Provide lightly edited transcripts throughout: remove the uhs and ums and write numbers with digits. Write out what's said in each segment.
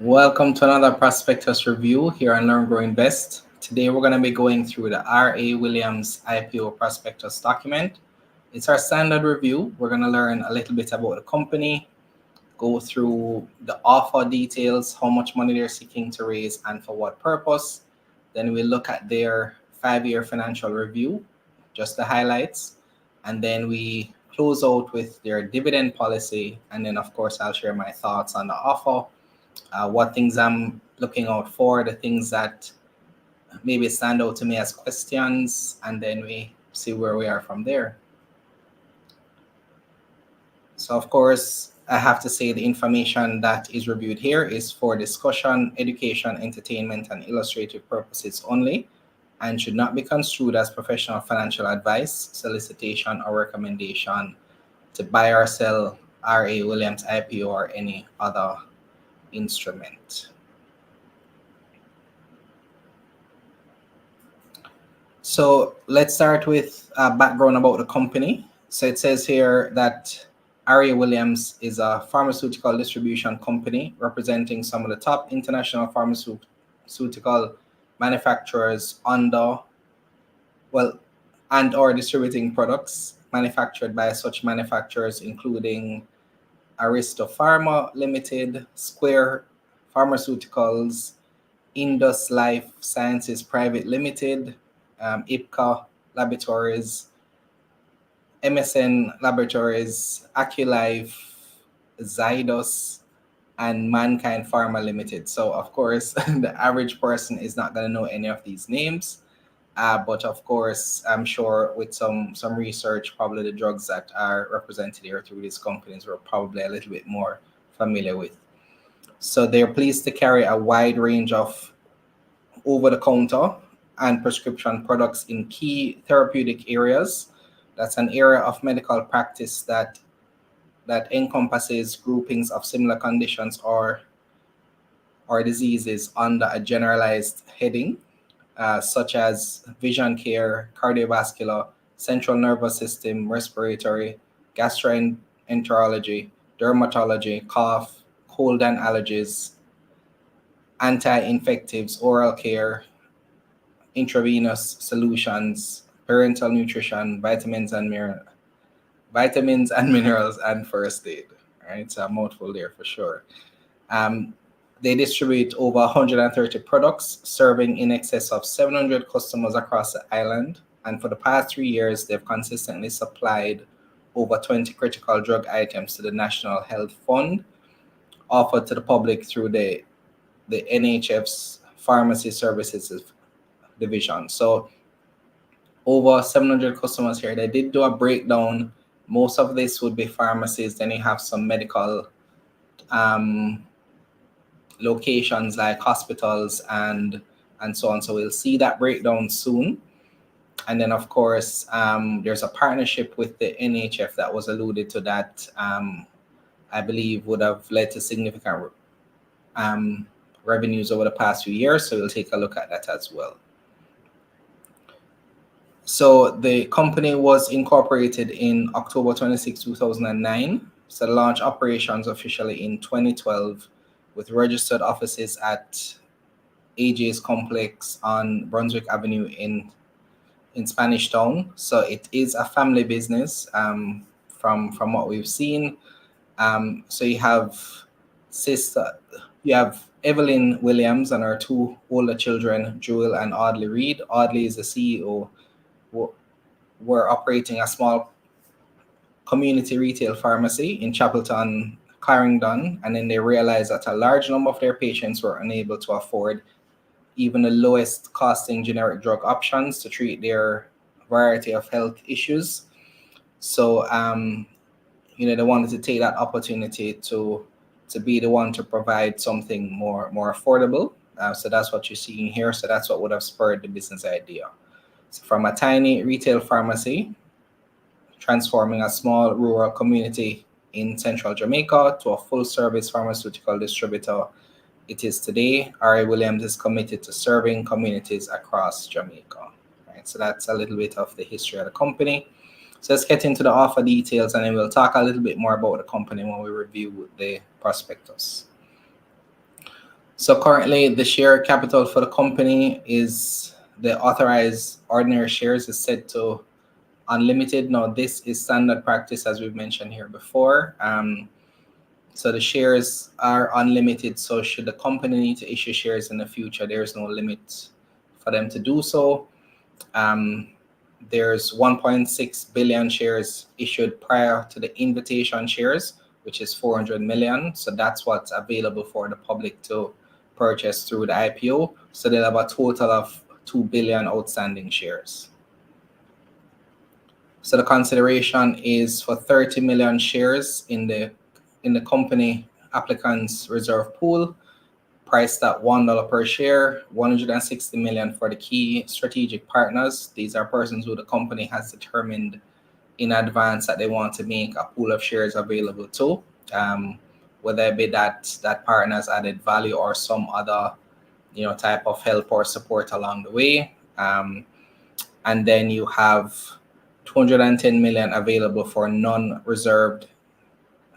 Welcome to another Prospectus review here on Learn Grow Invest. Today we're going to be going through the R.A. Williams IPO Prospectus document. It's our standard review. We're going to learn a little bit about the company, go through the offer details, how much money they're seeking to raise and for what purpose. Then we look at their 5-year financial review, just the highlights. And then we close out with their dividend policy. And then of course, I'll share my thoughts on the offer. What things I'm looking out for, the things that maybe stand out to me as questions, and then we see where we are from there. So of course, I have to say the information that is reviewed here is for discussion, education, entertainment, and illustrative purposes only, and should not be construed as professional financial advice, solicitation, or recommendation to buy or sell R.A. Williams IPO or any other instrument. So let's start with a background about the company. So it says here that R.A. Williams is a pharmaceutical distribution company representing some of the top international pharmaceutical manufacturers and or distributing products manufactured by such manufacturers including Aristo Pharma Limited, Square Pharmaceuticals, Indus Life Sciences Private Limited, IPCA Laboratories, MSN Laboratories, AccuLife, Zydus, and Mankind Pharma Limited. So of course, the average person is not going to know any of these names. But of course, I'm sure with some research, probably the drugs that are represented here through these companies we're probably a little bit more familiar with. So they're pleased to carry a wide range of over-the-counter and prescription products in key therapeutic areas. That's an area of medical practice that encompasses groupings of similar conditions or diseases under a generalized heading. Such as vision care, cardiovascular, central nervous system, respiratory, gastroenterology, dermatology, cough, cold and allergies, anti-infectives, oral care, intravenous solutions, parental nutrition, vitamins and minerals, and first aid. Right, it's a mouthful there for sure. They distribute over 130 products, serving in excess of 700 customers across the island. And for the past 3 years, they've consistently supplied over 20 critical drug items to the National Health Fund, offered to the public through the NHF's Pharmacy Services Division. So over 700 customers here. They did do a breakdown. Most of this would be pharmacies. Then you have some medical locations like hospitals and so on. So we'll see that breakdown soon. And then of course, there's a partnership with the NHF that was alluded to that I believe would have led to significant revenues over the past few years. So we'll take a look at that as well. So the company was incorporated in October 26, 2009. So launched operations officially in 2012 with registered offices at AJ's Complex on Brunswick Avenue in Spanish Town. So it is a family business from what we've seen. So you have Evelyn Williams and her 2 older children, Jewel and Audley Reed. Audley is the CEO. We're operating a small community retail pharmacy in Chapelton, Clarendon, and then they realized that a large number of their patients were unable to afford even the lowest costing generic drug options to treat their variety of health issues. So, they wanted to take that opportunity to be the one to provide something more affordable. So that's what you're seeing here. So that's what would have spurred the business idea. So from a tiny retail pharmacy, transforming a small rural community in central Jamaica to a full-service pharmaceutical distributor it is today, R.A. Williams is committed to serving communities across Jamaica. Right, so that's a little bit of the history of the company. So let's get into the offer details, and then we'll talk a little bit more about the company when we review the prospectus. So currently the share capital for the company is the authorized ordinary shares is set to unlimited. Now this is standard practice as we've mentioned here before. So the shares are unlimited. So should the company need to issue shares in the future, there's no limit for them to do so. There's 1.6 billion shares issued prior to the invitation shares, which is 400 million. So that's what's available for the public to purchase through the IPO. So they'll have a total of 2 billion outstanding shares. So the consideration is for 30 million shares in the company applicants reserve pool, priced at $1 per share, 160 million for the key strategic partners. These are persons who the company has determined in advance that they want to make a pool of shares available to, whether it be that partners added value or some other type of help or support along the way. And then you have 210 million available for non-reserved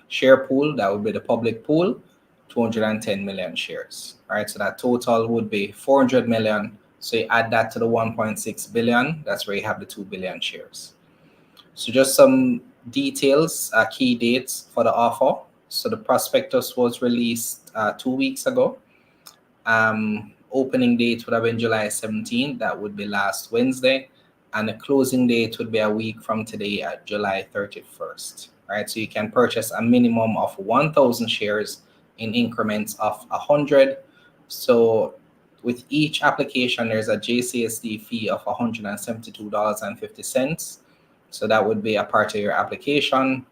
share pool. That would be the public pool, 210 million shares. All right, so that total would be 400 million. So you add that to the 1.6 billion, that's where you have the 2 billion shares. So just some details, key dates for the offer. So the prospectus was released 2 weeks ago. Opening date would have been July 17th. That would be last Wednesday. And the closing date would be a week from today at July 31st. Right, so you can purchase a minimum of 1,000 shares in increments of 100. So with each application, there's a JCSD fee of $172.50. So that would be a part of your application.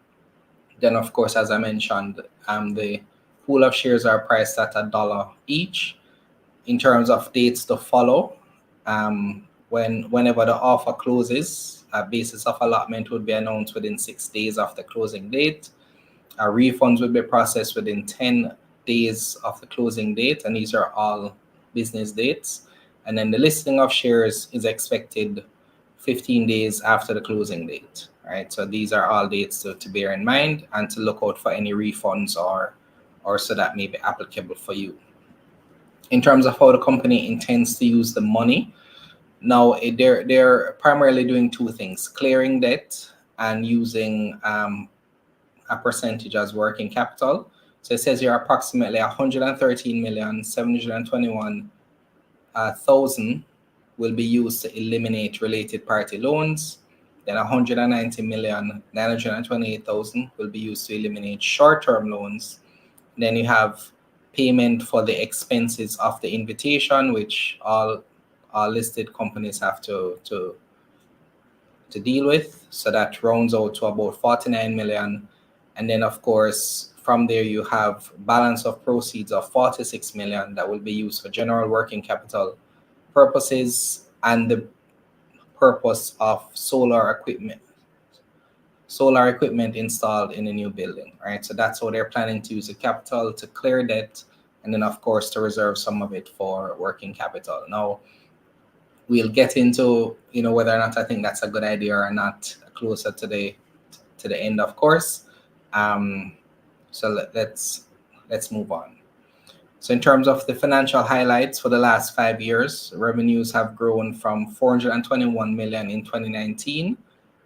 Then, of course, as I mentioned, the pool of shares are priced at $1 each. In terms of dates to follow, whenever the offer closes, a basis of allotment would be announced within 6 days of the closing date. Refunds will be processed within 10 days of the closing date, and these are all business dates. And then the listing of shares is expected 15 days after the closing date. Right, so these are all dates to bear in mind and to look out for any refunds or so that may be applicable for you. In terms of how the company intends to use the money, now they're primarily doing two things: clearing debt and using a percentage as working capital. So it says here approximately 113,721,000 will be used to eliminate related party loans. Then 190,928,000 will be used to eliminate short-term loans. Then you have payment for the expenses of the invitation, which all listed companies have to deal with. So that rounds out to about 49 million. And then, of course, from there you have balance of proceeds of 46 million that will be used for general working capital purposes and the purpose of solar equipment installed in a new building, right? So that's how they're planning to use the capital to clear debt, and then of course to reserve some of it for working capital. Now, we'll get into whether or not I think that's a good idea or not closer to the end, of course. So let's move on. So in terms of the financial highlights for the last 5 years, revenues have grown from 421 million in 2019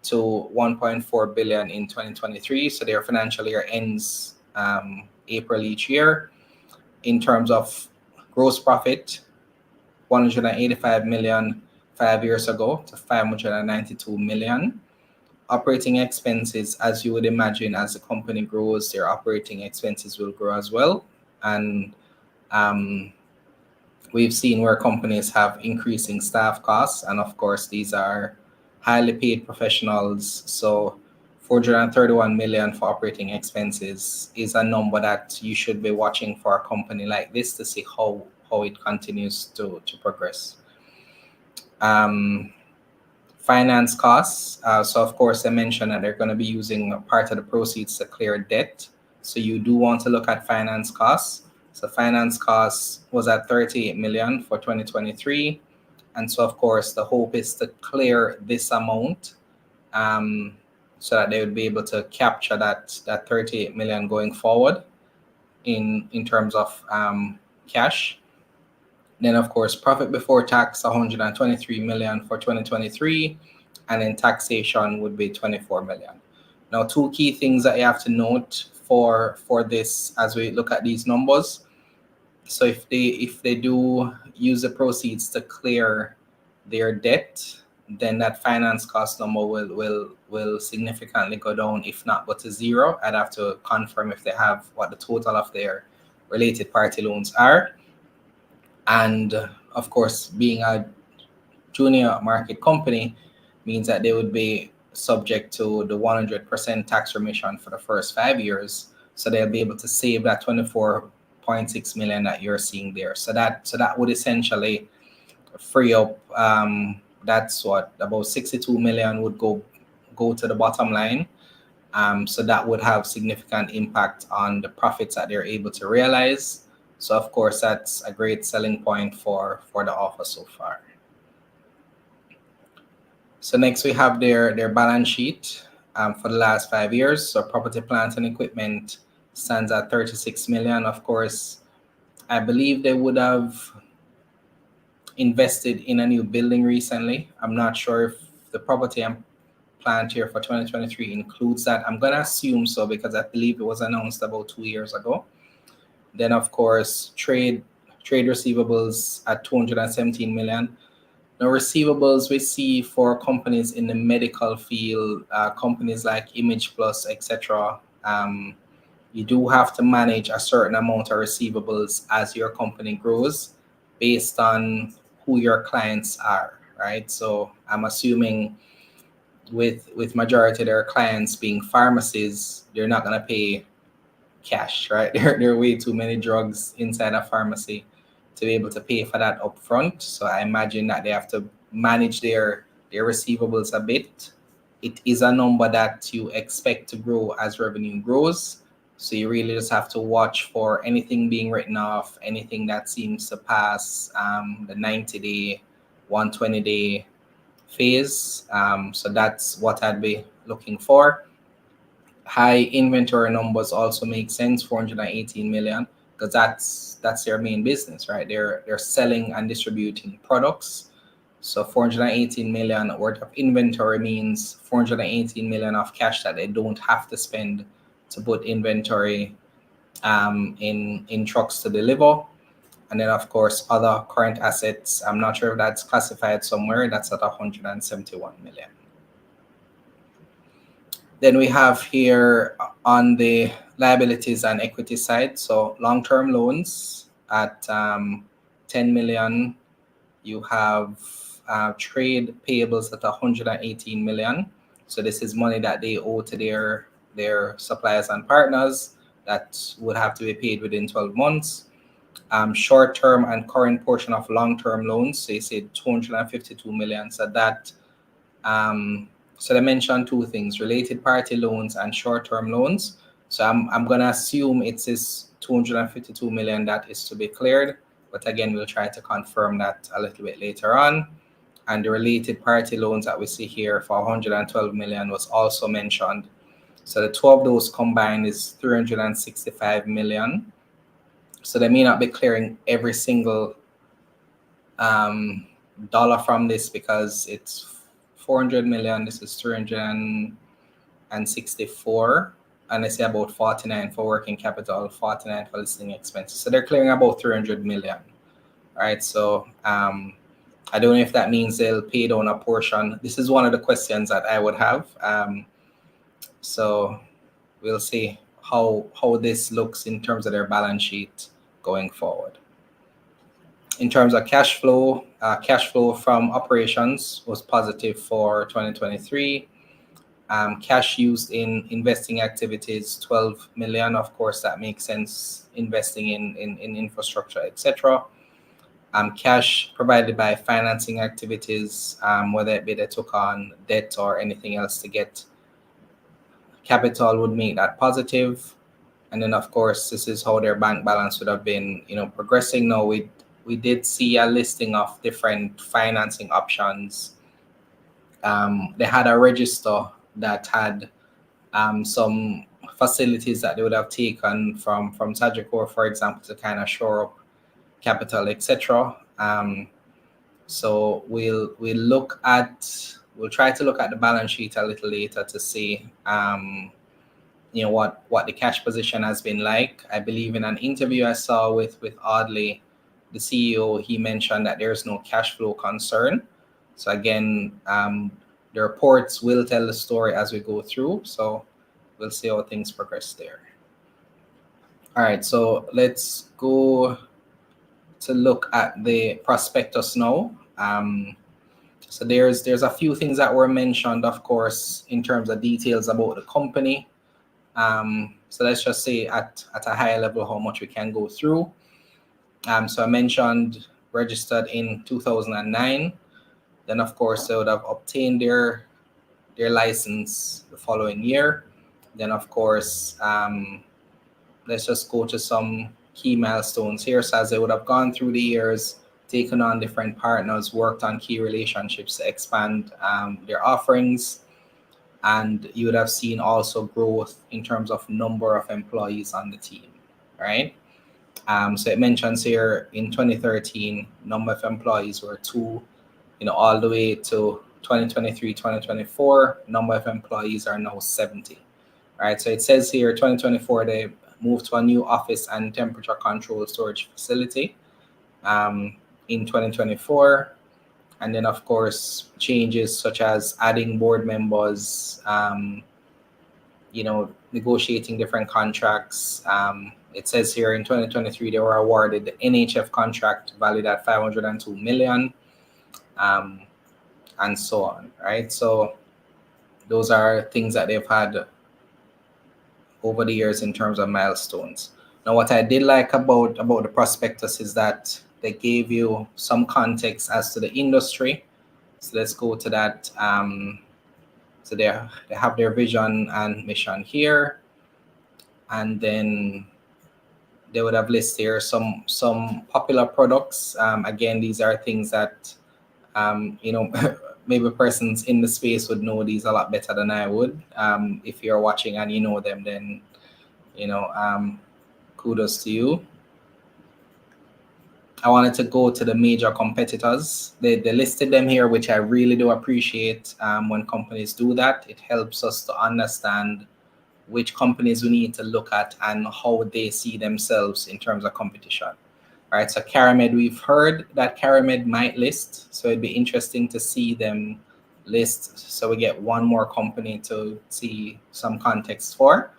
to 1.4 billion in 2023. So their financial year ends April each year. In terms of gross profit, 185 million 5 years ago to 592 million. Operating expenses, as you would imagine, as the company grows, their operating expenses will grow as well. And we've seen where companies have increasing staff costs, and of course these are highly paid professionals. So 431 million for operating expenses is a number that you should be watching for a company like this to see how it continues to progress. Finance costs. So of course I mentioned that they're going to be using part of the proceeds to clear debt. So you do want to look at finance costs. So finance costs was at 38 million for 2023. And so of course the hope is to clear this amount so that they would be able to capture that 38 million going forward in terms of cash. Then of course, profit before tax, 123 million for 2023, and then taxation would be 24 million. Now, two key things that you have to note for this as we look at these numbers. So if they do use the proceeds to clear their debt, then that finance cost number will significantly go down, if not go to zero. I'd have to confirm if they have what the total of their related party loans are. And of course, being a junior market company means that they would be subject to the 100% tax remission for the first 5 years. So they'll be able to save that 24.6 million that you're seeing there. So that would essentially free up, that's what, about 62 million would go to the bottom line. So that would have significant impact on the profits that they're able to realize. So of course, that's a great selling point for the offer so far. So next we have their balance sheet for the last 5 years. So property, plant, and equipment stands at 36 million. Of course, I believe they would have invested in a new building recently. I'm not sure if the property and plant here for 2023 includes that. I'm gonna assume so because I believe it was announced about 2 years ago. Then of course, trade receivables at 217 million. Now, receivables we see for companies in the medical field, companies like Image Plus, etc. You do have to manage a certain amount of receivables as your company grows based on who your clients are, right? So I'm assuming with majority of their clients being pharmacies, they're not gonna pay cash, right? There are way too many drugs inside a pharmacy to be able to pay for that upfront. So I imagine that they have to manage their receivables a bit. It is a number that you expect to grow as revenue grows. So you really just have to watch for anything being written off, anything that seems to pass the 90-day, 120-day phase. So that's what I'd be looking for. High inventory numbers also make sense, 418 million, because that's their main business, right? They're selling and distributing products. So 418 million worth of inventory means 418 million of cash that they don't have to spend to put inventory in trucks to deliver. And then of course, other current assets, I'm not sure if that's classified somewhere, that's at 171 million. Then we have here on the liabilities and equity side, so long-term loans at 10 million. You have trade payables at 118 million. So this is money that they owe to their suppliers and partners that would have to be paid within 12 months. Short-term and current portion of long-term loans, so you say 252 million. So that so they mentioned two things: related party loans and short-term loans. So I'm gonna assume it's this 252 million that is to be cleared, but again, we'll try to confirm that a little bit later on. And the related party loans that we see here for 112 million was also mentioned. So the two of those combined is 365 million. So they may not be clearing every single dollar from this because it's 400 million, this is 364, and they say about 49 for working capital, 49 for listing expenses. So they're clearing about 300 million, right? So I don't know if that means they'll pay down a portion. This is one of the questions that I would have. So we'll see how this looks in terms of their balance sheet going forward. In terms of cash flow from operations was positive for 2023. Cash used in investing activities, 12 million. Of course, that makes sense, investing in infrastructure, etc. Cash provided by financing activities, whether it be they took on debt or anything else to get capital, would make that positive. And then, of course, this is how their bank balance would have been, progressing. Now, we did see a listing of different financing options. They had a register that had some facilities that they would have taken from Sagicor, for example, to kind of shore up capital, etc. So we'll try to look at the balance sheet a little later to see what the cash position has been like. I believe in an interview I saw with Audley, the CEO, he mentioned that there's no cash flow concern. So again, the reports will tell the story as we go through. So we'll see how things progress there. All right, so let's go to look at the prospectus now. So there's a few things that were mentioned, of course, in terms of details about the company. So let's just say at a higher level how much we can go through. So I mentioned registered in 2009. Then of course they would have obtained their license the following year. Then of course, let's just go to some key milestones here. So as they would have gone through the years, taken on different partners, worked on key relationships to expand their offerings. And you would have seen also growth in terms of number of employees on the team, right? So it mentions here in 2013, number of employees were 2, all the way to 2023, 2024, number of employees are now 70, right? So it says here 2024, they moved to a new office and temperature controlled storage facility in 2024. And then, of course, changes such as adding board members, negotiating different contracts. It says here in 2023, they were awarded the NHF contract valued at 502 million, and so on, right? So those are things that they've had over the years in terms of milestones. Now, what I did like about the prospectus is that they gave you some context as to the industry. So let's go to that. So they have their vision and mission here, and then they would have listed here some popular products. Again, these are things that maybe persons in the space would know these a lot better than I would. If you're watching and you know them, then kudos to you. I wanted to go to the major competitors. They listed them here, which I really do appreciate. When companies do that, it helps us to understand which companies we need to look at and how they see themselves in terms of competition. All right, so Caramed, we've heard that Caramed might list, so it'd be interesting to see them list, so we get one more company to see some context for.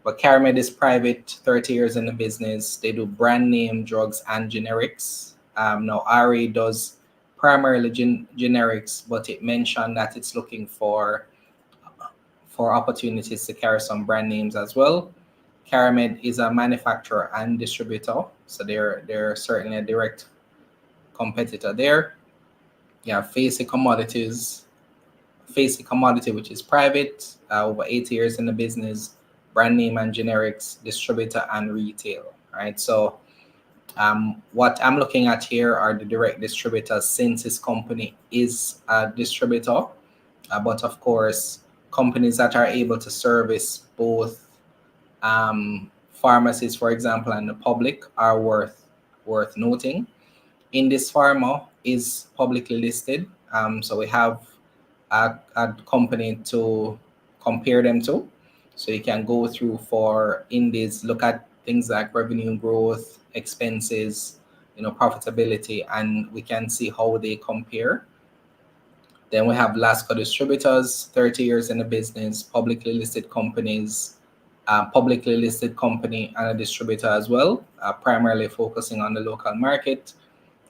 But Caramed is private, 30 years in the business. They do brand name drugs and generics. Now, RA does primarily generics, but it mentioned that it's looking for opportunities to carry some brand names as well. Caramed is a manufacturer and distributor, so they're certainly a direct competitor there. Yeah, Facey Commodity, which is private, over 8 years in the business, brand name and generics, distributor and retail, right? So what I'm looking at here are the direct distributors, since this company is a distributor, but of course, companies that are able to service both pharmacies, for example, and the public are worth noting. Indus Pharma is publicly listed, so we have a company to compare them to. So you can go through for Indus, look at things like revenue growth, expenses, profitability, and we can see how they compare. Then we have Lasco Distributors, 30 years in the business, publicly listed companies, publicly listed company and a distributor as well, primarily focusing on the local market.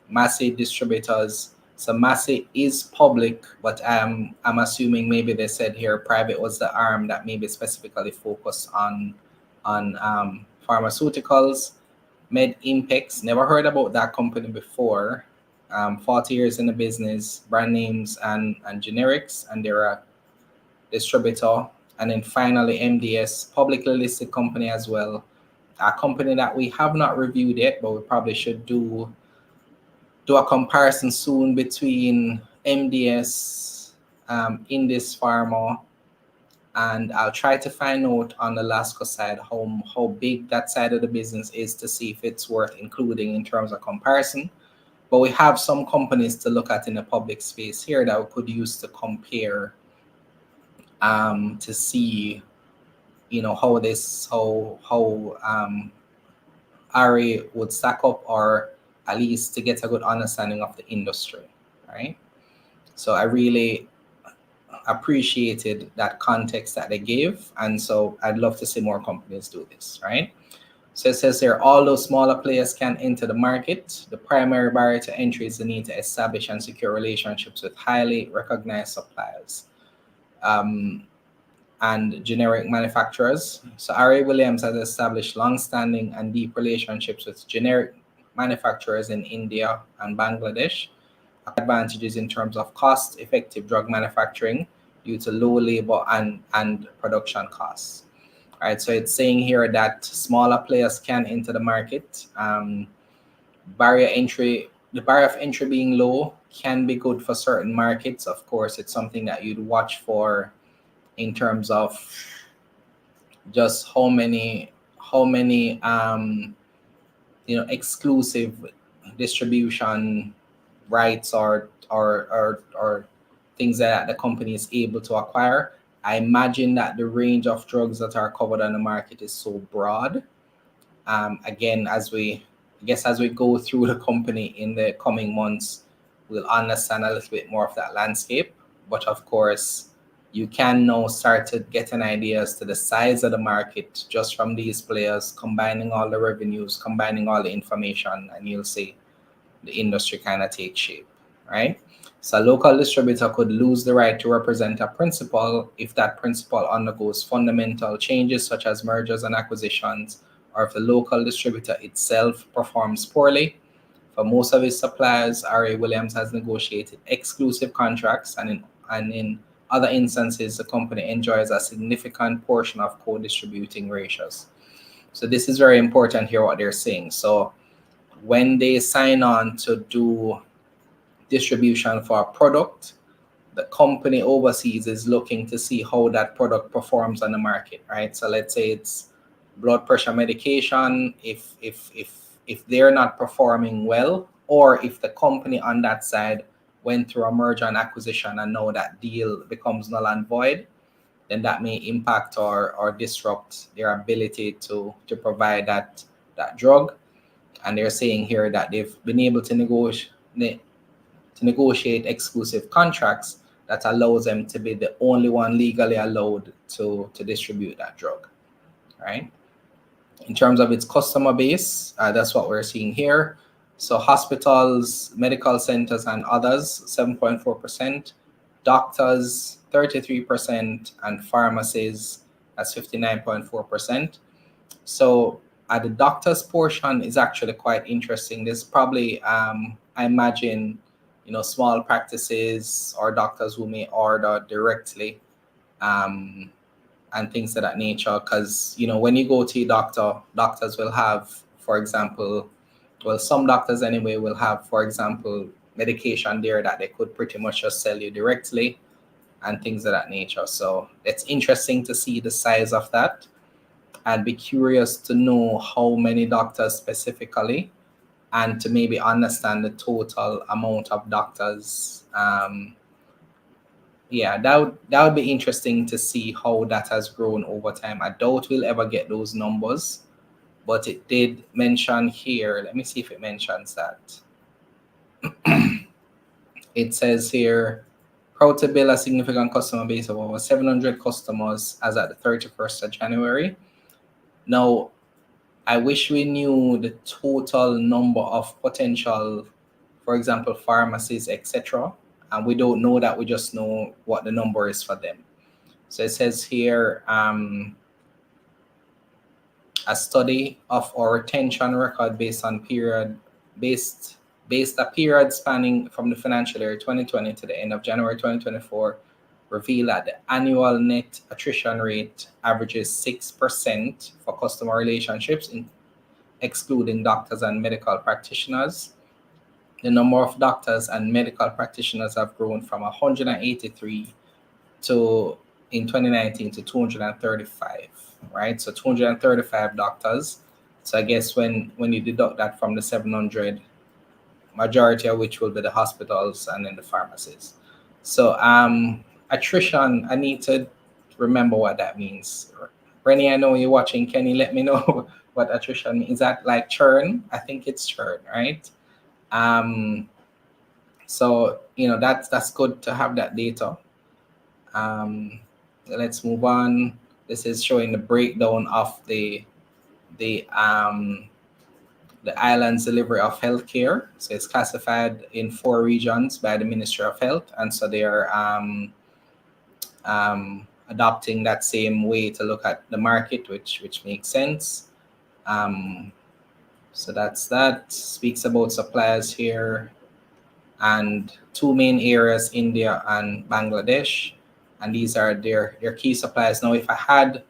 Massey Distributors. So Massey is public, but I'm assuming maybe they said here private was the arm that maybe specifically focused on pharmaceuticals. Med Impex, never heard about that company before. 40 years in the business, brand names and generics, and they're a distributor. And then finally, MDS, publicly listed company as well. A company that we have not reviewed yet, but we probably should do a comparison soon between MDS, Indus Pharma, And I'll try to find out on the LASCO side how big that side of the business is to see if it's worth including in terms of comparison. But we have some companies to look at in the public space here that we could use to compare, to see, how RA would stack up, or at least to get a good understanding of the industry, right? So I really appreciated that context that they gave, and so I'd love to see more companies do this, right? So it says here, although smaller players can enter the market, the primary barrier to entry is the need to establish and secure relationships with highly recognized suppliers and generic manufacturers. So R.A. Williams has established long-standing and deep relationships with generic manufacturers in India and Bangladesh. Advantages in terms of cost-effective drug manufacturing due to low labor and production costs. All right, so it's saying here that smaller players can enter the market. The barrier of entry being low can be good for certain markets. Of course, it's something that you'd watch for in terms of just how many exclusive distribution rights or things that the company is able to acquire. I imagine that the range of drugs that are covered on the market is so broad. Again, as we go through the company in the coming months, we'll understand a little bit more of that landscape. But of course, you can now start to get an idea as to the size of the market just from these players, combining all the revenues, combining all the information, and you'll see the industry kind of take shape, right? So a local distributor could lose the right to represent a principal if that principal undergoes fundamental changes such as mergers and acquisitions, or if the local distributor itself performs poorly. For most of its suppliers, R.A. Williams has negotiated exclusive contracts, and in other instances, the company enjoys a significant portion of co-distributing ratios. So this is very important here, what they're saying. So when they sign on to do distribution for a product, the company overseas is looking to see how that product performs on the market, right? So let's say it's blood pressure medication. If they're not performing well, or if the company on that side went through a merger and acquisition and now that deal becomes null and void, then that may impact or disrupt their ability to provide that drug. And they're saying here that they've been able to negotiate exclusive contracts that allows them to be the only one legally allowed to distribute that drug, right? In terms of its customer base, that's what we're seeing here. So hospitals, medical centers, and others, 7.4%, doctors, 33%, and pharmacies, that's 59.4%. So the doctors portion is actually quite interesting. There's probably, I imagine, small practices or doctors who may order directly, and things of that nature. Because, when you go to a doctor, doctors will have, for example, well, some doctors anyway will have, for example, medication there that they could pretty much just sell you directly and things of that nature. So it's interesting to see the size of that. I'd be curious to know how many doctors specifically, and to maybe understand the total amount of doctors. That would be interesting to see how that has grown over time. I doubt we'll ever get those numbers, but it did mention here. Let me see if it mentions that. It says here, proud to build a significant customer base of over 700 customers as at the 31st of January. Now, I wish we knew the total number of potential, for example, pharmacies, etc. And we don't know that, we just know what the number is for them. So it says here, a study of our retention record based a period spanning from the financial year 2020 to the end of January 2024 reveal that the annual net attrition rate averages 6% for customer relationships, excluding doctors and medical practitioners. The number of doctors and medical practitioners have grown from 183 to in 2019 to 235, right? So 235 doctors. So I guess when you deduct that from the 700, majority of which will be the hospitals and then the pharmacies. So attrition, I need to remember what that means. Rennie, I know you're watching. Can you let me know what attrition means? Is that like churn? I think it's churn, right? So that's good to have that data. Let's move on. This is showing the breakdown of the island's delivery of healthcare. So it's classified in 4 regions by the Ministry of Health, and so they are adopting that same way to look at the market, which makes sense. So that speaks about suppliers here, and 2 main areas, India and Bangladesh, and these are their key suppliers. Now, if I had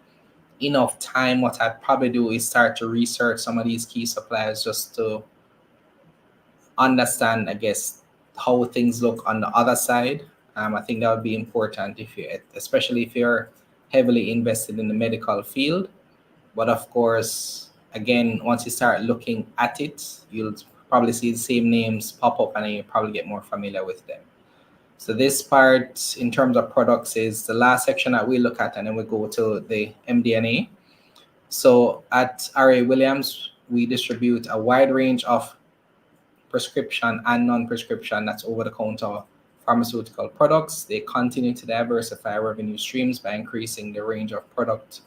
enough time, what I'd probably do is start to research some of these key suppliers just to understand, I guess, how things look on the other side. I think that would be important especially if you're heavily invested in the medical field. But of course, again, once you start looking at it, you'll probably see the same names pop up and you probably get more familiar with them. So this part in terms of products is the last section that we look at, and then we go to the MD&A. So at R.A. Williams, we distribute a wide range of prescription and non-prescription, that's over-the-counter pharmaceutical products. They continue to diversify revenue streams by increasing the range of product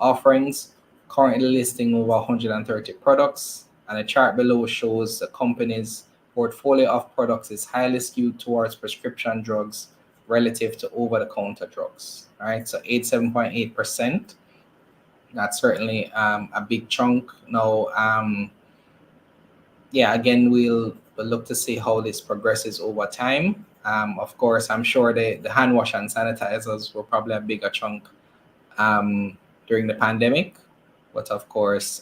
offerings, currently listing over 130 products. And the chart below shows the company's portfolio of products is highly skewed towards prescription drugs relative to over-the-counter drugs. All right, so 87.8%. That's certainly a big chunk. Now, again, we'll look to see how this progresses over time. Of course, I'm sure the hand wash and sanitizers were probably a bigger chunk during the pandemic. But of course,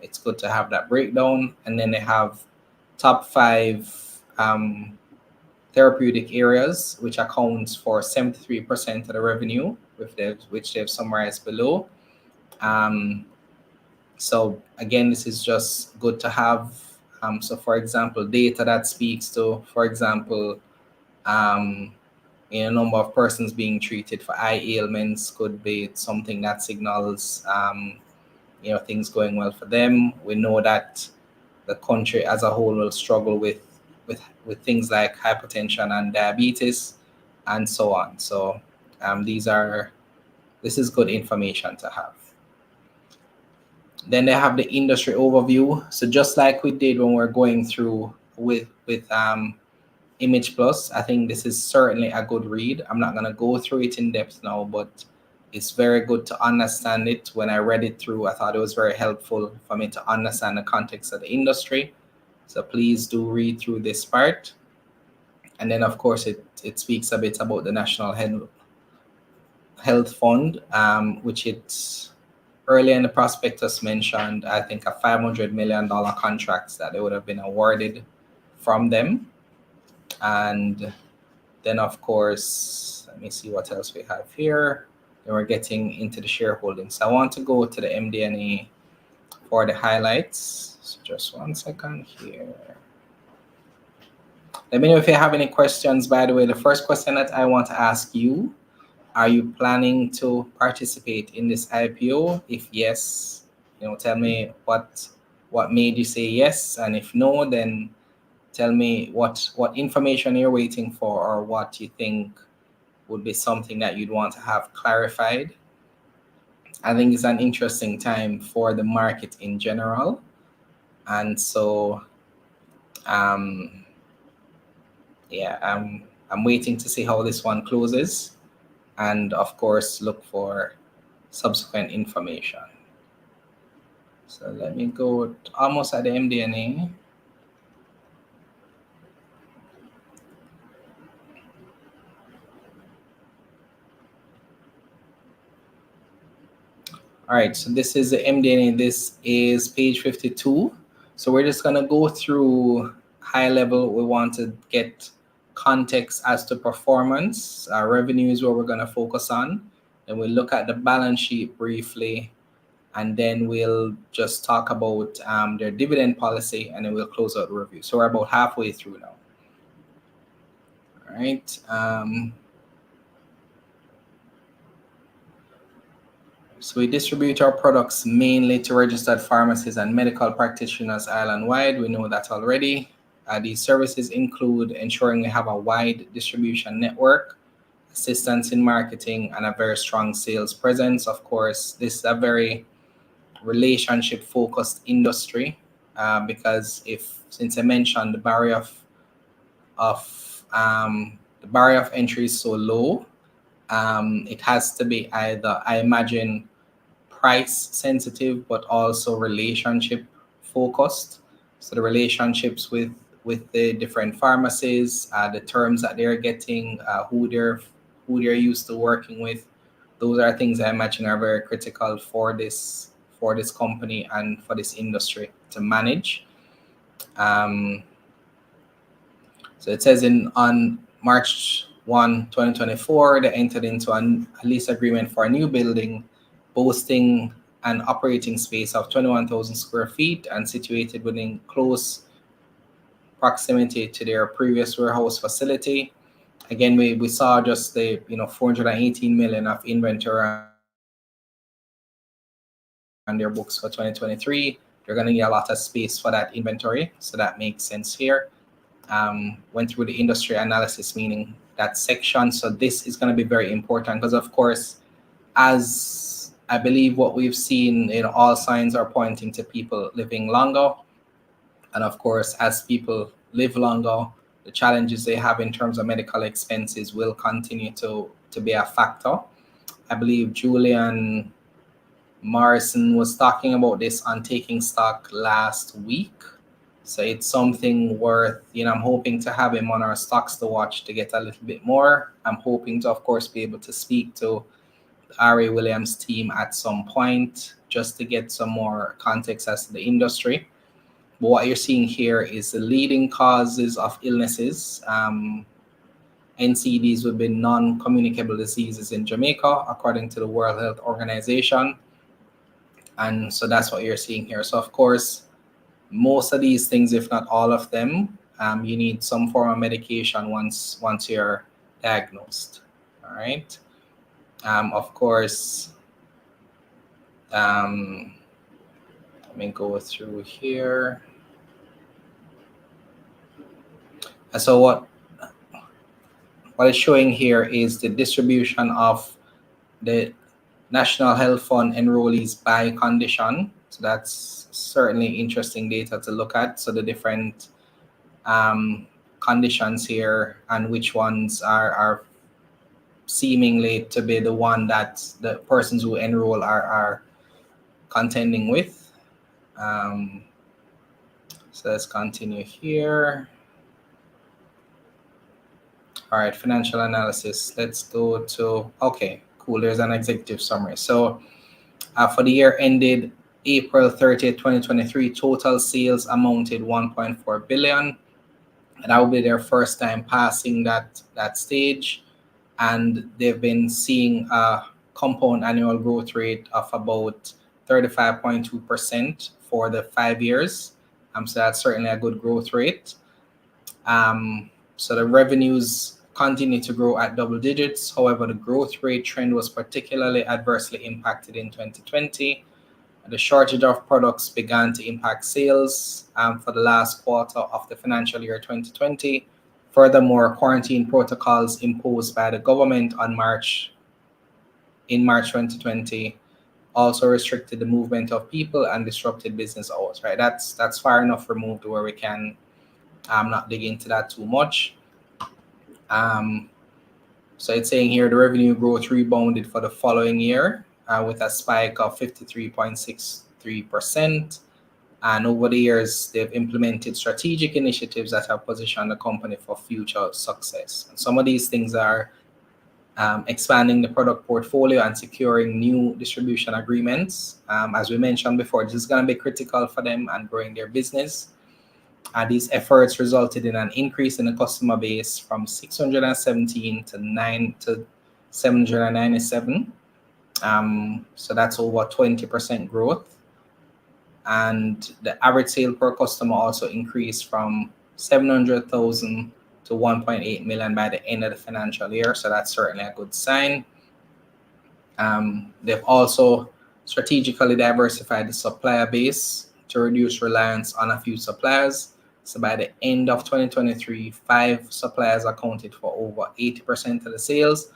it's good to have that breakdown. And then they have top 5 therapeutic areas, which accounts for 73% of the revenue, which they've summarized below. So again, this is just good to have. So for example, data that speaks to, for example, number of persons being treated for eye ailments could be something that signals, things going well for them. We know that the country as a whole will struggle with things like hypertension and diabetes and so on. So this is good information to have. Then they have the industry overview. So just like we did when we're going through with Image Plus, I think this is certainly a good read. I'm not going to go through it in depth now, but it's very good to understand it. When I read it through, I thought it was very helpful for me to understand the context of the industry. So please do read through this part. And then, of course, it speaks a bit about the National Health Fund, which it's earlier in the prospectus mentioned, I think, a $500 million contracts that they would have been awarded from them. And then, of course, let me see what else we have here. Then we're getting into the shareholding. So I want to go to the MD&A for the highlights. So just 1 second here. Let me know if you have any questions. By the way, the first question that I want to ask you, are you planning to participate in this IPO? If yes, tell me what made you say yes, and if no, then tell me what information you're waiting for, or what you think would be something that you'd want to have clarified. I think it's an interesting time for the market in general, and so I'm waiting to see how this one closes, and of course look for subsequent information. So let me go almost at the MD&A. All right, so this is the MD&A. This is page 52. So we're just gonna go through high level. We want to get context as to performance. Revenue is what we're gonna focus on. Then we'll look at the balance sheet briefly, and then we'll just talk about their dividend policy, and then we'll close out the review. So we're about halfway through now. All right. So we distribute our products mainly to registered pharmacies and medical practitioners island-wide. We know that already. These services include ensuring we have a wide distribution network, assistance in marketing, and a very strong sales presence. Of course, this is a very relationship-focused industry because since I mentioned the barrier of entry is so low, it has to be either, I imagine, price sensitive, but also relationship focused. So the relationships with the different pharmacies, the terms that they're getting, who they're used to working with, those are things I imagine are very critical for this company and for this industry to manage. So it says on March 1, 2024, they entered into a lease agreement for a new building boasting an operating space of 21,000 square feet and situated within close proximity to their previous warehouse facility. Again, we saw just the 418 million of inventory on their books for 2023. They're going to need a lot of space for that inventory, so that makes sense here. Went through the industry analysis, meaning that section. So this is going to be very important because, of course, as I believe what we've seen, all signs are pointing to people living longer. And of course, as people live longer, the challenges they have in terms of medical expenses will continue to be a factor. I believe Julian Morrison was talking about this on Taking Stock last week. So it's something worth, I'm hoping to have him on our stocks to watch to get a little bit more. I'm hoping to, of course, be able to speak to R.A. Williams' team at some point just to get some more context as to the industry. But what you're seeing here is the leading causes of illnesses. NCDs would be non-communicable diseases in Jamaica, according to the World Health Organization. And so that's what you're seeing here. So, of course, most of these things, if not all of them, you need some form of medication once you're diagnosed. All right. Of course, let me go through here. So what it's showing here is the distribution of the National Health Fund enrollees by condition. So that's certainly interesting data to look at. So the different conditions here and which ones are seemingly to be the one that the persons who enroll are contending with. So let's continue here. All right, financial analysis. Let's go to, okay, cool. There's an executive summary. So for the year ended April 30th, 2023, total sales amounted 1.4 billion. And that will be their first time passing that stage. And they've been seeing a compound annual growth rate of about 35.2% for the 5 years. So that's certainly a good growth rate. So the revenues continue to grow at double digits. However, the growth rate trend was particularly adversely impacted in 2020. The shortage of products began to impact sales for the last quarter of the financial year 2020. Furthermore, quarantine protocols imposed by the government in March 2020 also restricted the movement of people and disrupted business hours. Right, that's far enough removed where we can not dig into that too much. So it's saying here the revenue growth rebounded for the following year with a spike of 53.63%. And over the years, they've implemented strategic initiatives that have positioned the company for future success. And some of these things are expanding the product portfolio and securing new distribution agreements. As we mentioned before, this is going to be critical for them and growing their business. These efforts resulted in an increase in the customer base from 617 to 797. So that's over 20% growth. And the average sale per customer also increased from 700,000 to 1.8 million by the end of the financial year. So that's certainly a good sign. They've also strategically diversified the supplier base to reduce reliance on a few suppliers. So by the end of 2023, 5 suppliers accounted for over 80% of the sales,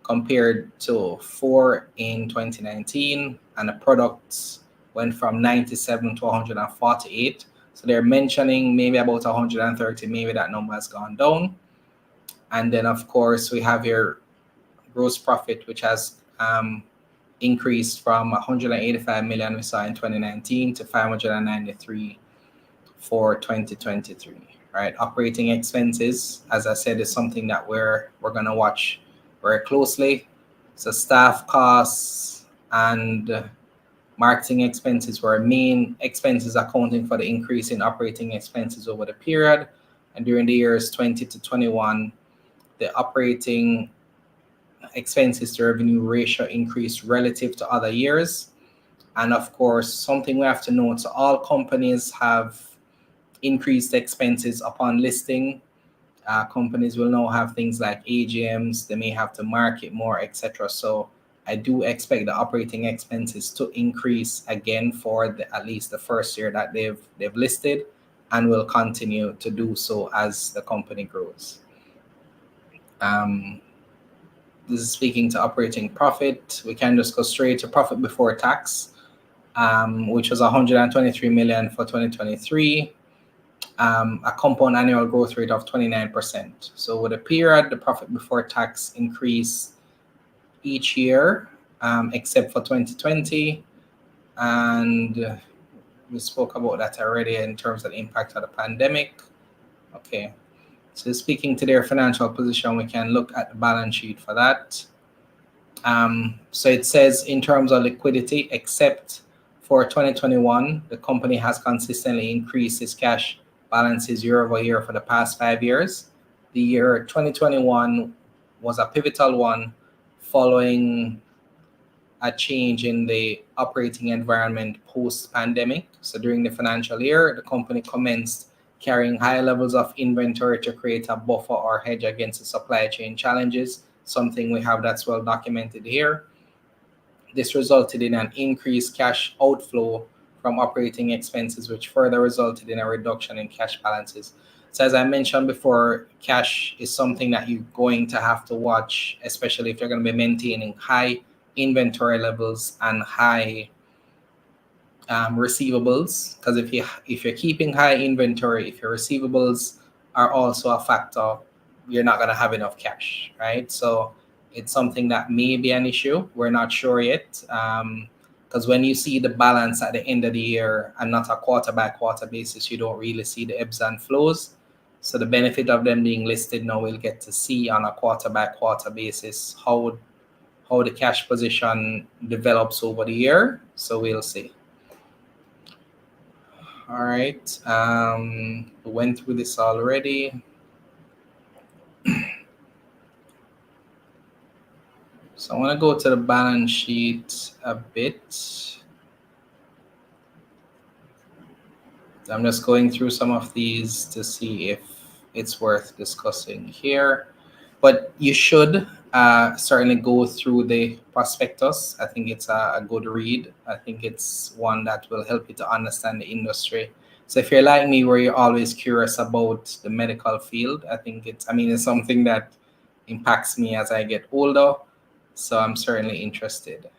compared to 4 in 2019, and the products went from 97 to 148. So they're mentioning maybe about 130, maybe that number has gone down. And then, of course, we have your gross profit, which has increased from 185 million we saw in 2019 to 593 for 2023. Right, operating expenses, as I said, is something that we're going to watch very closely. So staff costs and marketing expenses were main expenses, accounting for the increase in operating expenses over the period. And during the years 20 to 21, the operating expenses to revenue ratio increased relative to other years. And of course, something we have to note, so all companies have increased expenses upon listing. Companies will now have things like AGMs, they may have to market more, etc. So I do expect the operating expenses to increase again for at least the first year that they've listed, and will continue to do so as the company grows. This is speaking to operating profit. We can just go straight to profit before tax, which was 123 million for 2023. A compound annual growth rate of 29%. So with a period, the profit before tax increased each year, except for 2020. And we spoke about that already in terms of the impact of the pandemic. Okay, so speaking to their financial position, we can look at the balance sheet for that. So it says in terms of liquidity, except for 2021, the company has consistently increased its cash balances year over year for the past 5 years. The year 2021 was a pivotal one following a change in the operating environment post-pandemic. So during the financial year, the company commenced carrying high levels of inventory to create a buffer or hedge against the supply chain challenges, something we have that's well documented here. This resulted in an increased cash outflow from operating expenses, which further resulted in a reduction in cash balances. So as I mentioned before, cash is something that you're going to have to watch, especially if you're going to be maintaining high inventory levels and high receivables. Because if you're keeping high inventory, if your receivables are also a factor, you're not going to have enough cash, right? So it's something that may be an issue. We're not sure yet. Because when you see the balance at the end of the year and not a quarter by quarter basis, you don't really see the ebbs and flows. So the benefit of them being listed now, we'll get to see on a quarter by quarter basis how the cash position develops over the year. So we'll see. All right. We went through this already. So I want to go to the balance sheet a bit. I'm just going through some of these to see if it's worth discussing here. But you should certainly go through the prospectus. I think it's a good read. I think it's one that will help you to understand the industry. So if you're like me, where you're always curious about the medical field, I think it's something that impacts me as I get older. So I'm certainly interested.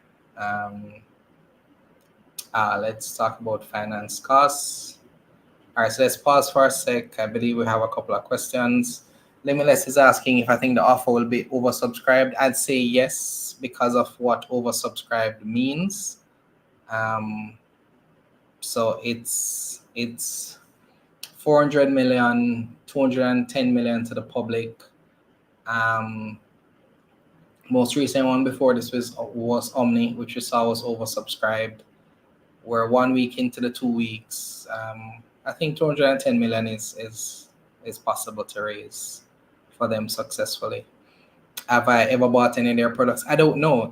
Let's talk about finance costs. All right, so let's pause for a sec. I believe we have a couple of questions. Limitless is asking if I think the offer will be oversubscribed. I'd say yes, because of what oversubscribed means. So it's 400 million, 210 million to the public. Most recent one before this was Omni, which we saw was oversubscribed. We're 1 week into the 2 weeks. I think 210 million is possible to raise for them successfully. Have I ever bought any of their products? I don't know.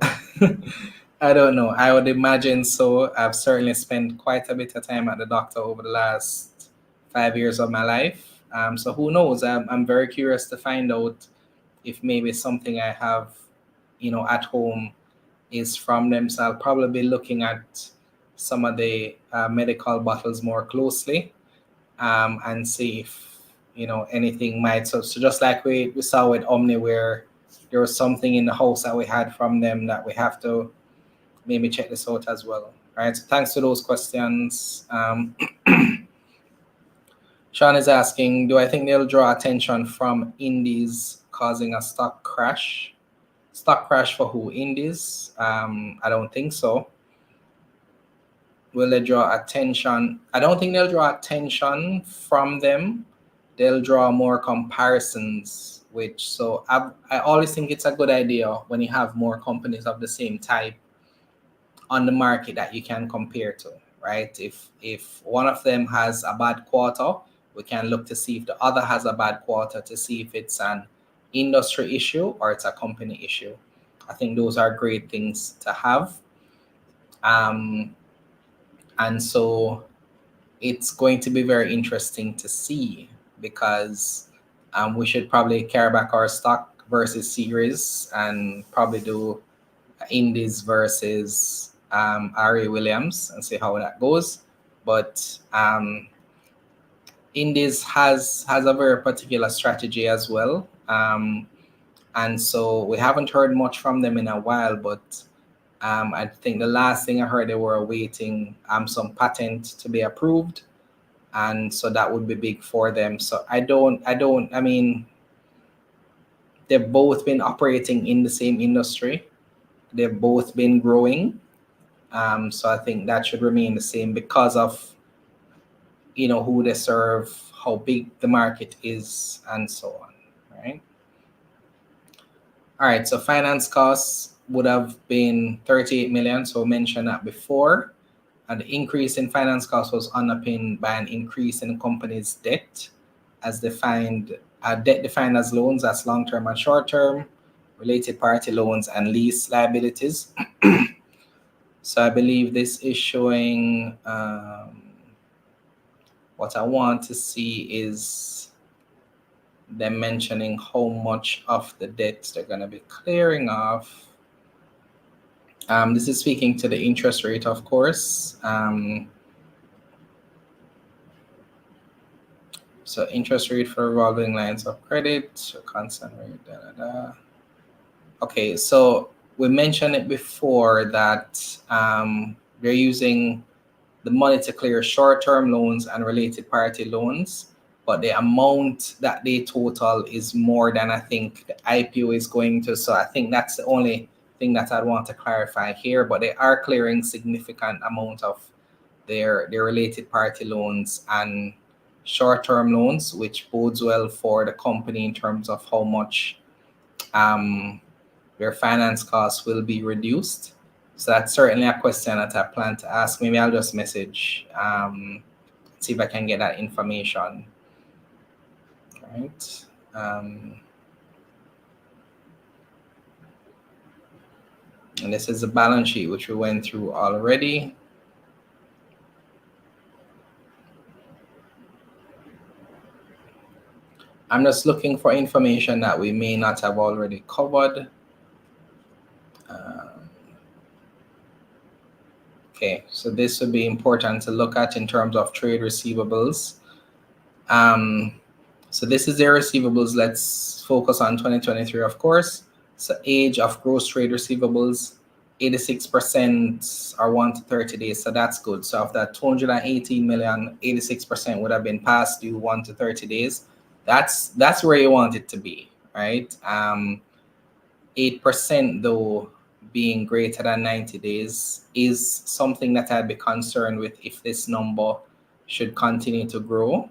I don't know. I would imagine so. I've certainly spent quite a bit of time at the doctor over the last 5 years of my life. So who knows? I'm very curious to find out if maybe something I have, at home is from them. So I'll probably be looking at some of the medical bottles more closely, and see if anything might. So just like we saw with Omni, where there was something in the house that we had from them that we have to maybe check this out as well. All right. So thanks for those questions. Sean is asking, do I think they'll draw attention from indies causing a stock crash? Stock crash for who? Indies? I don't think so. Will they draw attention? I don't think they'll draw attention from them. They'll draw more comparisons, so I always think it's a good idea when you have more companies of the same type on the market that you can compare to, right? If one of them has a bad quarter, we can look to see if the other has a bad quarter to see if it's an industry issue or it's a company issue. I think those are great things to have. And so it's going to be very interesting to see, because we should probably carry back our stock versus series and probably do indies versus R.A. Williams and see how that goes. But indies has a very particular strategy as well. And so we haven't heard much from them in a while, but I think the last thing I heard, they were awaiting some patent to be approved, and so that would be big for them. So I mean, they've both been operating in the same industry. They've both been growing. So I think that should remain the same because of who they serve, how big the market is, and so on, right? All right, so finance costs would have been 38 million, so mentioned that before. And the increase in finance costs was underpinned by an increase in the company's debt, as defined, debt defined as loans, that's long-term and short-term, related party loans, and lease liabilities. So I believe this is showing, what I want to see is them mentioning how much of the debt they're going to be clearing off. This is speaking to the interest rate, of course. So interest rate for revolving lines of credit, constant rate, Okay, so we mentioned it before that they're using the money to clear short-term loans and related party loans, but the amount that they total is more than I think the IPO is going to. So I think that's the only thing that I'd want to clarify here, but they are clearing significant amount of their related party loans and short-term loans, which bodes well for the company in terms of how much their finance costs will be reduced. So that's certainly a question that I plan to ask. Maybe I'll just message, see if I can get that information. Right. And this is the balance sheet, which we went through already. I'm just looking for information that we may not have already covered. Okay, so this would be important to look at in terms of trade receivables. So this is their receivables. Let's focus on 2023, of course. So age of gross trade receivables, 86% are 1 to 30 days. So that's good. So of that 218 million, 86% would have been past due 1 to 30 days. That's where you want it to be, right? 8% though, being greater than 90 days is something that I'd be concerned with if this number should continue to grow.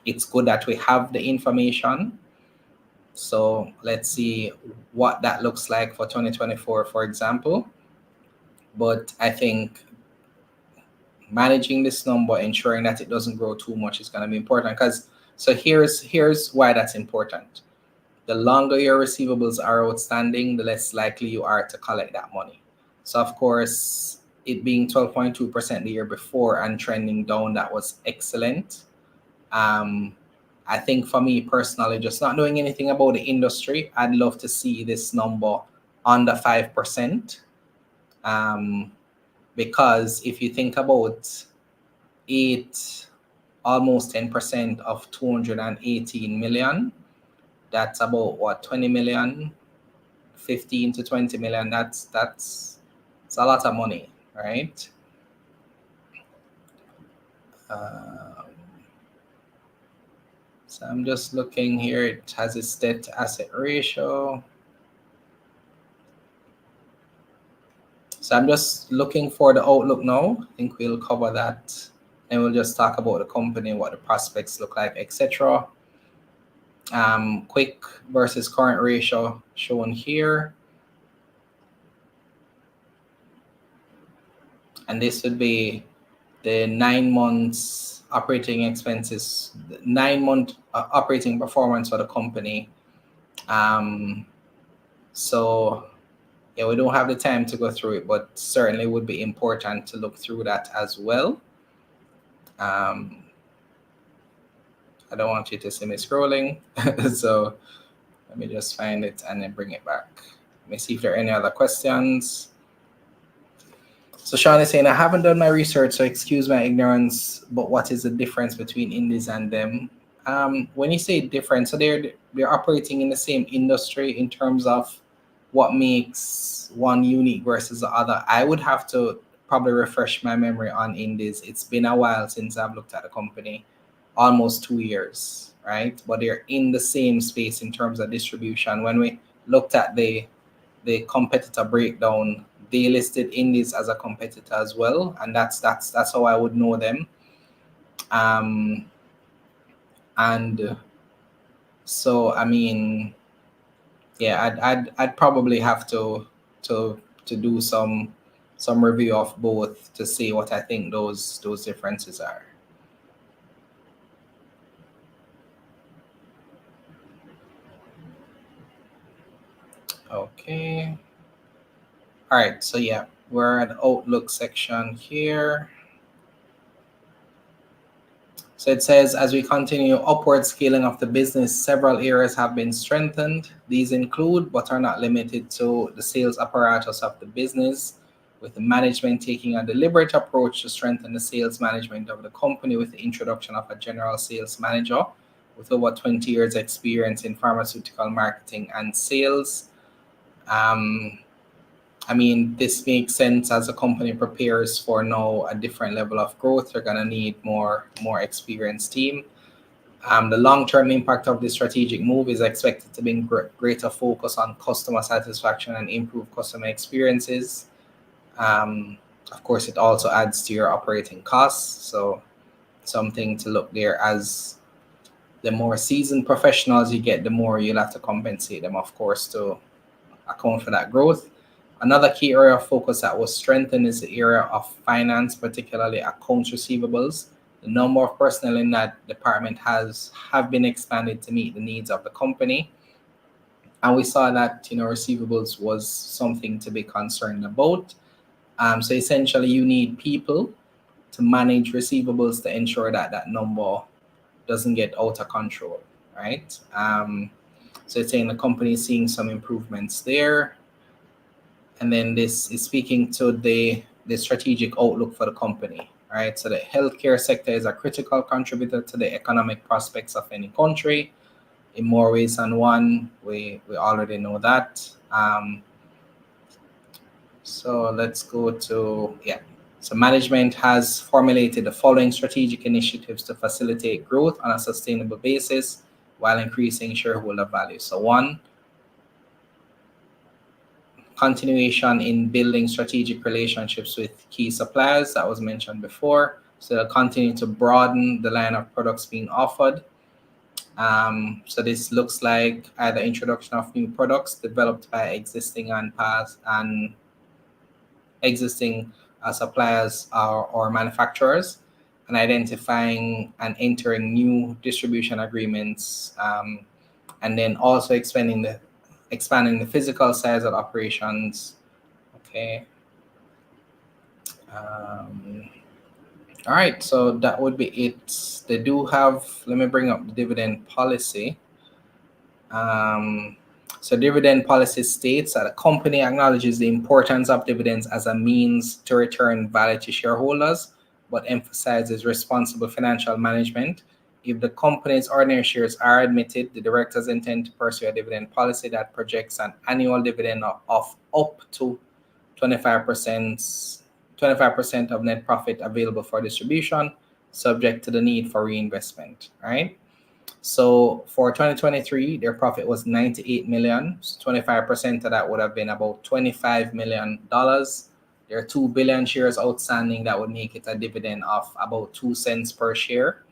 It's good that we have the information. So let's see what that looks like for 2024, for example. But I think managing this number, ensuring that it doesn't grow too much, is going to be important. So here's why that's important. the longer your receivables are outstanding, the less likely you are to collect that money. So of course, it being 12.2% the year before and trending down, that was excellent. I think for me personally, just not knowing anything about the industry, I'd love to see this number under 5%. Because if you think about it, almost 10% of 218 million, that's about what, 20 million, 15 to 20 million. That's it's a lot of money, right? So I'm just looking here. It has its debt to asset ratio. So I'm just looking for the outlook now. I think we'll cover that, and we'll just talk about the company, what the prospects look like, etc. Quick versus current ratio shown here. And this would be the 9 months operating expenses, 9-month operating performance for the company. So yeah, we don't have the time to go through it, but certainly would be important to look through that as well. I don't want you to see me scrolling. So let me just find it and then bring it back. Let me see if there are any other questions. So Sean is saying, I haven't done my research, so excuse my ignorance, but what is the difference between indies and them? When you say different, so they're operating in the same industry in terms of what makes one unique versus the other. I would have to probably refresh my memory on indies. It's been a while since I've looked at the company, almost 2 years, right? But they're in the same space in terms of distribution. When we looked at the competitor breakdown, they listed indies as a competitor as well, and that's how I would know them. And so I mean, yeah, I'd probably have to do some review of both to see what I think those differences are. Okay. All right, so yeah, we're at the Outlook section here. So it says, as we continue upward scaling of the business, several areas have been strengthened. These include, but are not limited to, the sales apparatus of the business, with the management taking a deliberate approach to strengthen the sales management of the company with the introduction of a general sales manager with over 20 years experience in pharmaceutical marketing and sales. I mean, this makes sense as a company prepares for now a different level of growth. They're going to need more experienced team. The long-term impact of this strategic move is expected to bring greater focus on customer satisfaction and improve customer experiences. Of course, it also adds to your operating costs. So something to look there, as the more seasoned professionals you get, the more you'll have to compensate them, of course, to account for that growth. Another key area of focus that was strengthened is the area of finance, particularly accounts receivables. The number of personnel in that department have been expanded to meet the needs of the company. And we saw that, receivables was something to be concerned about. So essentially, you need people to manage receivables to ensure that that number doesn't get out of control, right? So it's saying the company is seeing some improvements there. And then this is speaking to the strategic outlook for the company, right? So the healthcare sector is a critical contributor to the economic prospects of any country in more ways than one. We already know that. So let's go to, So management has formulated the following strategic initiatives to facilitate growth on a sustainable basis while increasing shareholder value. So one, continuation in building strategic relationships with key suppliers that was mentioned before. So they'll continue to broaden the line of products being offered. So this looks like either introduction of new products developed by existing suppliers or manufacturers, and identifying and entering new distribution agreements, and then also expanding the physical size of operations. Okay. All right, so that would be it. They do have, let me bring up the dividend policy. So dividend policy states that a company acknowledges the importance of dividends as a means to return value to shareholders, but emphasizes responsible financial management. If the company's ordinary shares are admitted, the directors intend to pursue a dividend policy that projects an annual dividend of up to 25% of net profit available for distribution, subject to the need for reinvestment, right? So for 2023, their profit was 98 million. So 25% of that would have been about $25 million. There are 2 billion shares outstanding. That would make it a dividend of about 2 cents per share.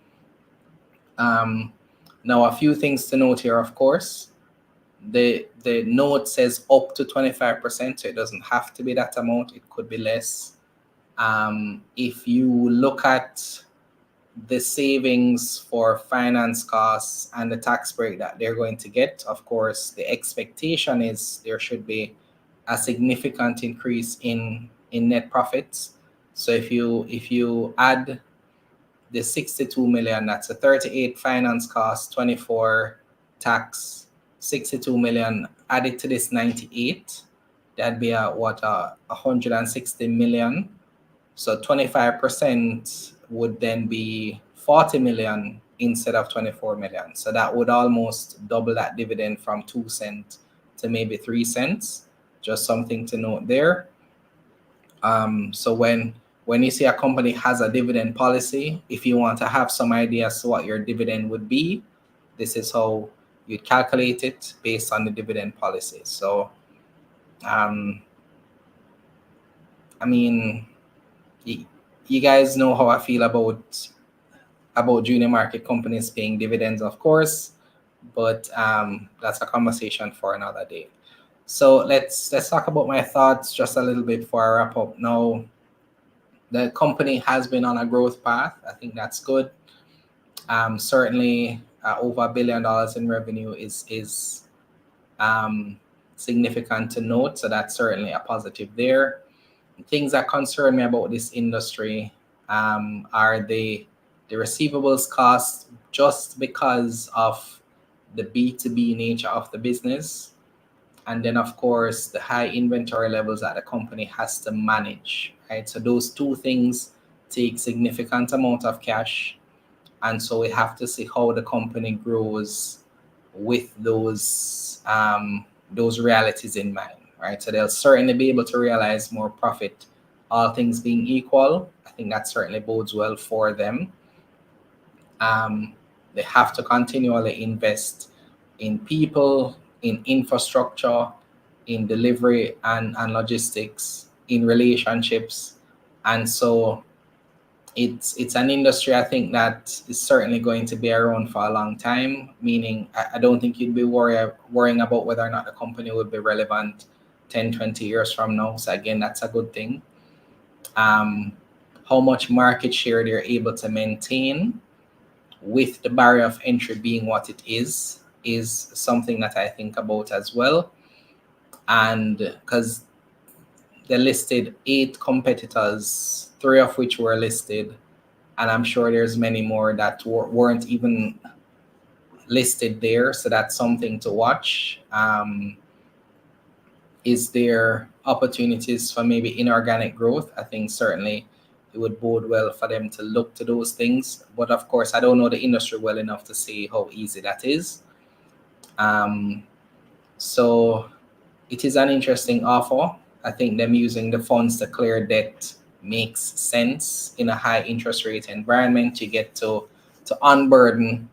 Now, a few things to note here, of course. The note says up to 25%, so it doesn't have to be that amount. It could be less. If you look at the savings for finance costs and the tax break that they're going to get, of course, the expectation is there should be a significant increase in net profits. So if you add the 62 million, that's a 38 finance cost, 24 tax, 62 million added to this 98, that'd be a 160 million. So 25% would then be 40 million instead of 24 million. So that would almost double that dividend from 2 cents to maybe 3 cents. Just something to note there. So when you see a company has a dividend policy, if you want to have some idea as to what your dividend would be, this is how you calculate it based on the dividend policy. So, I mean, you guys know how I feel about junior market companies paying dividends, of course, but that's a conversation for another day. So let's talk about my thoughts just a little bit before I wrap up. Now, the company has been on a growth path. I think that's good. Certainly, over $1 billion in revenue is significant to note. So that's certainly a positive there. Things that concern me about this industry are the receivables cost, just because of the B2B nature of the business. And then, of course, the high inventory levels that the company has to manage, right? So those two things take significant amount of cash. And so we have to see how the company grows with those realities in mind, right? So they'll certainly be able to realize more profit, all things being equal. I think that certainly bodes well for them. They have to continually invest in people, in infrastructure, in delivery and logistics, in relationships. And so it's an industry, I think, that is certainly going to be around for a long time, meaning I don't think you'd be worrying about whether or not the company would be relevant 10, 20 years from now. So again, that's a good thing. How much market share they're able to maintain with the barrier of entry being what it is something that I think about as well. And because they listed 8 competitors, 3 of which were listed, and I'm sure there's many more that weren't even listed there. So that's something to watch. Is there opportunities for maybe inorganic growth? I think certainly it would bode well for them to look to those things. But of course, I don't know the industry well enough to see how easy that is. So it is an interesting offer. I think them using the funds to clear debt makes sense in a high interest rate environment. You get to unburden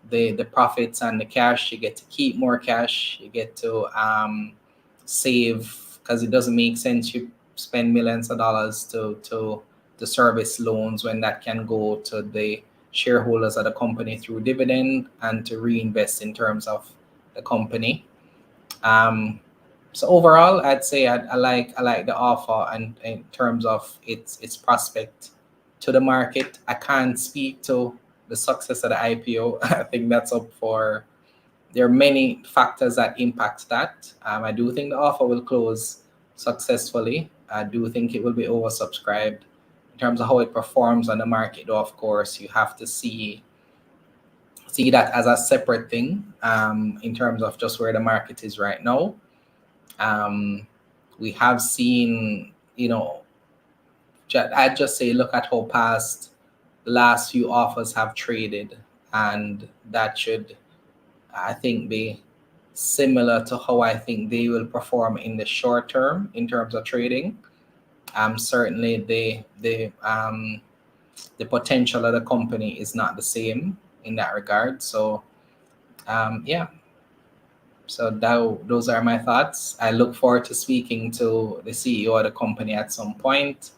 the profits and the cash. You get to keep more cash. You get to save, because it doesn't make sense you spend millions of dollars to service loans when that can go to the shareholders of the company through dividend and to reinvest in terms of the company. So overall, I'd say I like the offer, and in terms of its prospect to the market. I can't speak to the success of the IPO. I think that's up for there are many factors that impact that. I do think the offer will close successfully. I do think it will be oversubscribed. In terms of how it performs on the market, though, of course, you have to see that as a separate thing, in terms of just where the market is right now. We have seen, I'd just say look at how past the last few offers have traded, and that should, I think, be similar to how I think they will perform in the short term in terms of trading. Certainly the potential of the company is not the same in that regard. So yeah. So those are my thoughts. I look forward to speaking to the CEO of the company at some point.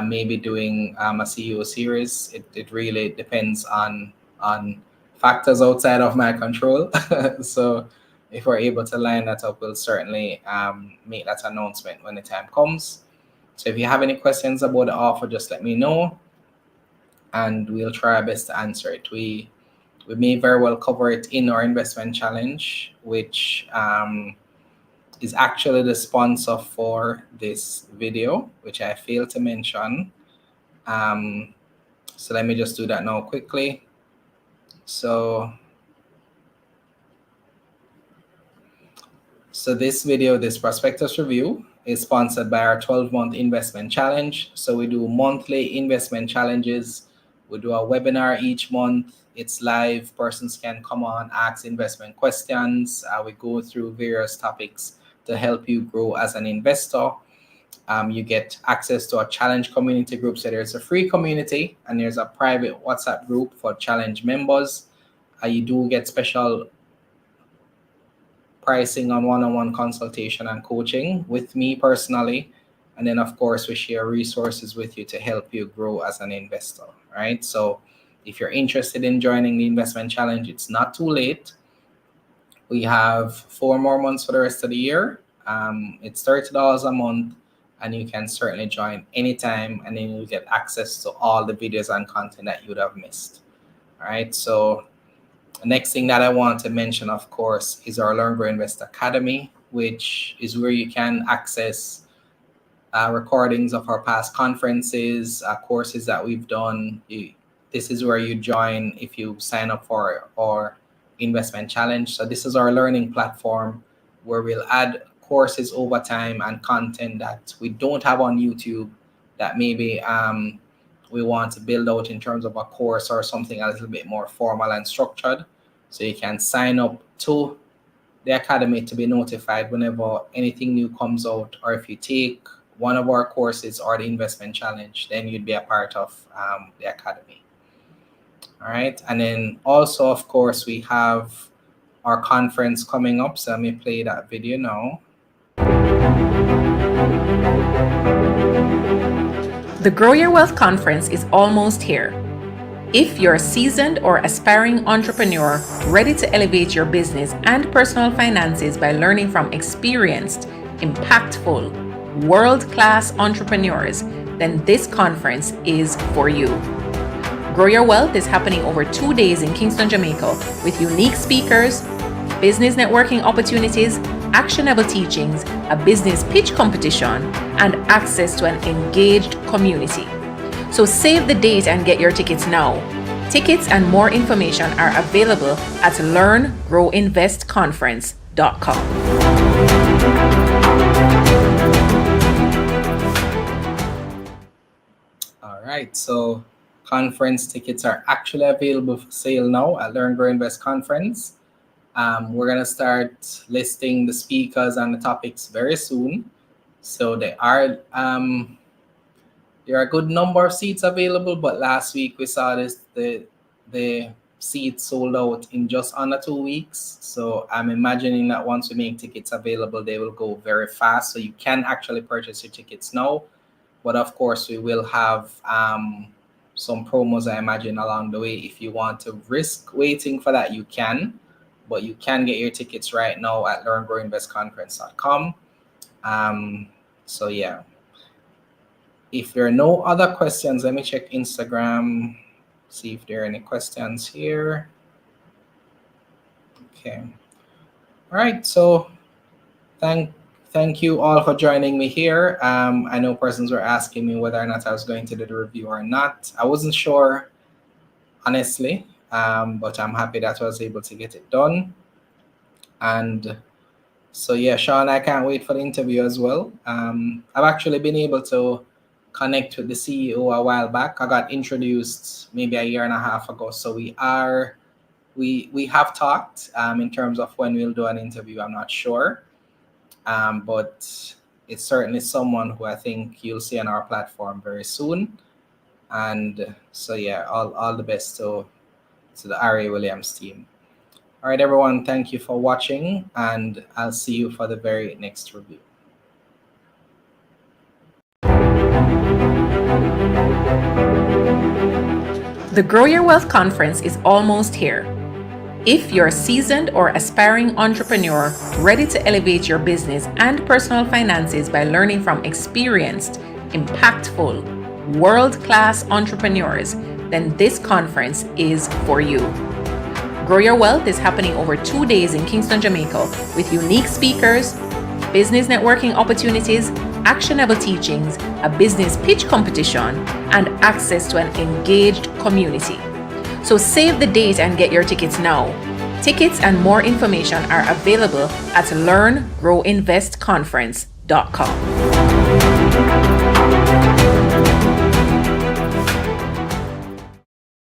Maybe doing a CEO series. It really depends on factors outside of my control. So if we're able to line that up, we'll certainly make that announcement when the time comes. So if you have any questions about the offer, just let me know, and we'll try our best to answer it. We may very well cover it in our investment challenge, which is actually the sponsor for this video, which I failed to mention. So let me just do that now quickly. So this video, this prospectus review, is sponsored by our 12-month investment challenge. So we do monthly investment challenges. We do a webinar each month. It's live. Persons can come on, ask investment questions. We go through various topics to help you grow as an investor. You get access to a challenge community group. So there's a free community and there's a private WhatsApp group for challenge members. You do get special pricing on one-on-one consultation and coaching with me personally. And then, of course, we share resources with you to help you grow as an investor, right? So if you're interested in joining the investment challenge, it's not too late. We have 4 more months for the rest of the year. It's $30 a month, and you can certainly join anytime, and then you'll get access to all the videos and content that you would have missed. All right, so the next thing that I want to mention, of course, is our L.E.A.R.N. Grow Invest Academy, which is where you can access recordings of our past conferences, courses that we've done. This is where you join if you sign up for our investment challenge. So this is our learning platform where we'll add courses over time and content that we don't have on YouTube that maybe we want to build out in terms of a course or something a little bit more formal and structured. So you can sign up to the Academy to be notified whenever anything new comes out, or if you take one of our courses or the investment challenge, then you'd be a part of the Academy. All right, and then also, of course, we have our conference coming up. So let me play that video now. The Grow Your Wealth Conference is almost here. If you're a seasoned or aspiring entrepreneur ready to elevate your business and personal finances by learning from experienced, impactful, world-class entrepreneurs, then this conference is for you. Grow Your Wealth is happening over 2 days in Kingston, Jamaica, with unique speakers, business networking opportunities, actionable teachings, a business pitch competition, and access to an engaged community. So save the date and get your tickets now. Tickets and more information are available at learngrowinvestconference.com. All right, so conference tickets are actually available for sale now at L.E.A.R.N. Grow Invest Conference. We're going to start listing the speakers and the topics very soon. So there are a good number of seats available, but last week we saw the seats sold out in just under 2 weeks. So I'm imagining that once we make tickets available, they will go very fast. So you can actually purchase your tickets now. But of course, we will have some promos, I imagine, along the way. If you want to risk waiting for that, you can. But you can get your tickets right now at learngrowinvestconference.com. So yeah. If there are no other questions, let me check Instagram, see if there are any questions here. Okay. All right. So thank you all for joining me here. I know persons were asking me whether or not I was going to do the review or not. I wasn't sure, honestly, but I'm happy that I was able to get it done. And so yeah, Sean, I can't wait for the interview as well. I've actually been able to connect with the CEO a while back. I got introduced maybe a year and a half ago. So we have talked in terms of when we'll do an interview. I'm not sure, but it's certainly someone who I think you'll see on our platform very soon. And so yeah, all the best to the R.A. Williams team. All right, everyone, thank you for watching, and I'll see you for the very next review. The Grow Your Wealth Conference is almost here. If you're a seasoned or aspiring entrepreneur ready to elevate your business and personal finances by learning from experienced, impactful, world-class entrepreneurs, then this conference is for you. Grow Your Wealth is happening over 2 days in Kingston, Jamaica, with unique speakers, business networking opportunities, actionable teachings, a business pitch competition, and access to an engaged community. So save the date and get your tickets now. Tickets and more information are available at learngrowinvestconference.com.